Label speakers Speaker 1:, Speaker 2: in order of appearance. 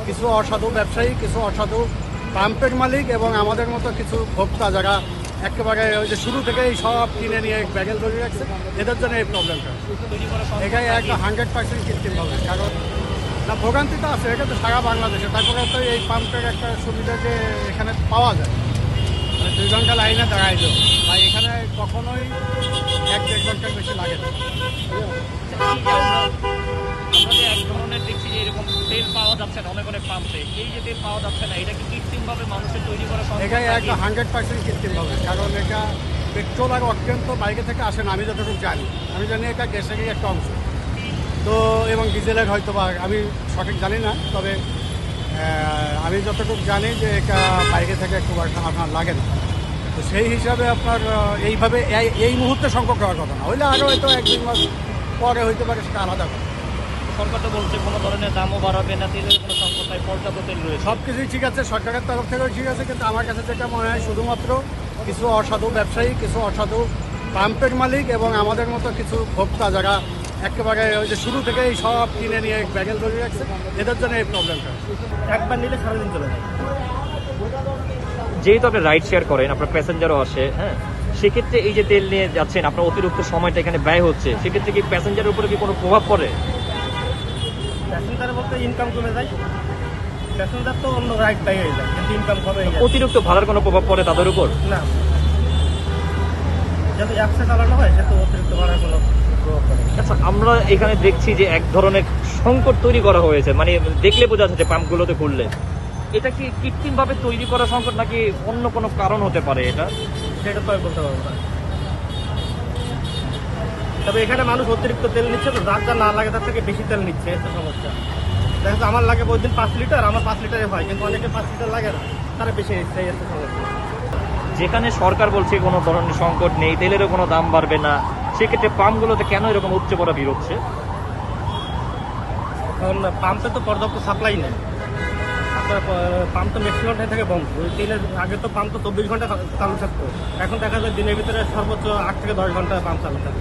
Speaker 1: কিছু অসাধু ব্যবসায়ী, কিছু অসাধু পাম্পের মালিক এবং আমাদের মতো কিছু ভোক্তা যারা একেবারে ওই যে শুরু থেকেই সব কিনে নিয়ে ব্যাগেল ধরে রাখছে, এদের জন্য এই প্রবলেমটা। এটাই একটা 100% কৃত্রিম হবে, কারণ না ভোগান্তি তো আছে, এটা তো সারা বাংলাদেশে। তারপরে তো এই পাম্পের একটা সুবিধা যে এখানে পাওয়া যায়, মানে 2 ঘন্টা লাইনে দাঁড়াই যাও, আর এখানে কখনোই 1-1.5 ঘন্টার বেশি লাগে না।
Speaker 2: আমরা যে এক ধরনের দেখছি যে এরকম তেল পাওয়া যাচ্ছে না অনেক অনেক পাম্পে, এই যে তেল পাওয়া যাচ্ছে না, এটা কি কৃত্রিমভাবে মানুষের তৈরি করা সম্ভব?
Speaker 1: এটাই একটা 100% কৃত্রিম হবে, কারণ এটা পেট্রোল আর অক্টেন তো বাইরে থেকে আসে না, আমি যতটুকু জানি। আমি জানি এটা গ্যাসেরই একটা অংশ তো, এবং ডিজেলের হয়তো বা আমি সঠিক জানি না, তবে আমি যতটুকু জানি যে এটা বাইরে থেকে একটু আপনার লাগে না। তো সেই হিসাবে আপনার এইভাবে এই মুহূর্তে সংকট হওয়ার কথা না, হইলে আরও হয়তো 1-2 মাস পরে হইতে পারে, সেটা আলাদা কথা।
Speaker 2: সরকার তো বলছে কোনো ধরনের দামও বাড়াবে না, তেলের কোনো সংকট নাই, পর্যাপ্ত তেল রয়েছে।
Speaker 1: সব কিছুই ঠিক আছে, সরকারের তরফ থেকেও ঠিক আছে, কিন্তু আমার কাছে যেটা মনে হয় শুধুমাত্র কিছু অসাধু ব্যবসায়ী, কিছু অসাধু পাম্পের মালিক এবং আমাদের মতো কিছু ভোক্তা যারা একেবারে ওই যে শুরু থেকেই সব কিনে নিয়ে ব্যাগেল ধরে রাখছে, এদের জন্য এই প্রবলেমটা।
Speaker 2: একবার নিলে সারাদিন চলে যায়।
Speaker 3: যেহেতু আপনি রাইড শেয়ার করেন, আপনার প্যাসেঞ্জারও আসে, হ্যাঁ, সেক্ষেত্রে এই যে তেল নিয়ে যাচ্ছেন, আপনার অতিরিক্ত সময়টা এখানে ব্যয় হচ্ছে, সেক্ষেত্রে কি প্যাসেঞ্জারের উপরে কি কোনো প্রভাব পড়ে?
Speaker 2: প্যাসেঞ্জার বলতে ইনকাম কমে যায়, প্যাসেঞ্জার তো অন্য রাইড পাই হয়ে যায়, কিন্তু ইনকাম কমে যায়।
Speaker 3: অতিরিক্ত ভাড়ার কোনো প্রভাব পড়ে তাদের উপর?
Speaker 2: না, যেহেতু অ্যাপসে চালানো হয় সেহেতু অতিরিক্ত ভাড়ার কোনো প্রভাব পড়ে না।
Speaker 3: আচ্ছা, আমরা এখানে দেখছি যে এক ধরনের সংকট তৈরি করা হয়েছে, মানে দেখলে বোঝা যাচ্ছে পাম্পগুলোতে ঘুরলে। এটা কি কৃত্রিমভাবে তৈরি করা সংকট নাকি অন্য কোনো কারণ হতে পারে এটা?
Speaker 2: সেটা তো আমি বলতে পারবো না। তবে এখানে মানুষ অতিরিক্ত তেল নিচ্ছে, তো যার যা না লাগে তার থেকে বেশি তেল নিচ্ছে, এটা সমস্যা। দেখা যাচ্ছে আমার লাগে প্রতিদিন 5 লিটার, আমার 5 লিটারে হয়, কিন্তু অনেকে 5 লিটার লাগে না, তারা বেশি নিচ্ছে, এই হচ্ছে সমস্যা।
Speaker 3: যেখানে সরকার বলছে কোনো ধরনের সংকট নেই, তেলেরও কোনো দাম বাড়বে না, সেক্ষেত্রে পাম্পগুলোতে কেন এরকম উচ্চ করা ভিড় হচ্ছে?
Speaker 2: কারণ পাম্পে তো পর্যাপ্ত সাপ্লাই নেই। আপনার পাম্প তো ম্যাক্সিমাম টাইম থাকে বন্ধ। ওই দিনের আগে তো পাম্প তো 24 ঘন্টা চালু থাকতো, এখন দেখা যায় দিনের ভিতরে সর্বোচ্চ 8 থেকে 10 ঘন্টা পাম্প চালু থাকে।